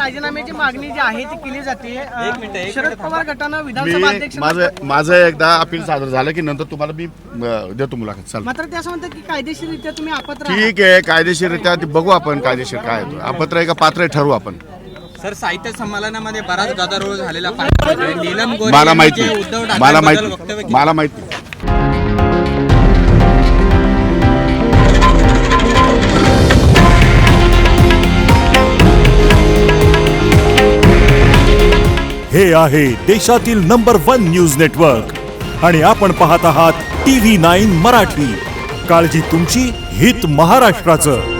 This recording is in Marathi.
राजीनाम्याची मागणी जी आहे ती केली जाते। शरद पवार गटानं विधानसभा अध्यक्ष माझं एकदा अपील सादर झालं की नंतर तुम्हाला मी देतो मुलाखत। चालेल, मात्र ते असं म्हणतात की कायदेशीररित्या तुम्ही अपात्र आहात। ठीक आहे, कायदेशीररित्या बघू आपण कायदेशीर काय आहे. अपात्र आहे का पात्र आहे ठरवू आपण। सर, साहित्य संमेलनामध्ये बराच गदारोळ झालेला पाहिजे। नीलम गोरे मला माहिती यांचे उद्धव मला ठाकरेंबद्दल वक्तव्य माहिती केलं। मला माहिती हे आहे देशातील नंबर 1 न्यूज नेटवर्क आणि आपण पाहत आहात TV9 मराठी। काळजी तुमची, हित महाराष्ट्राचं।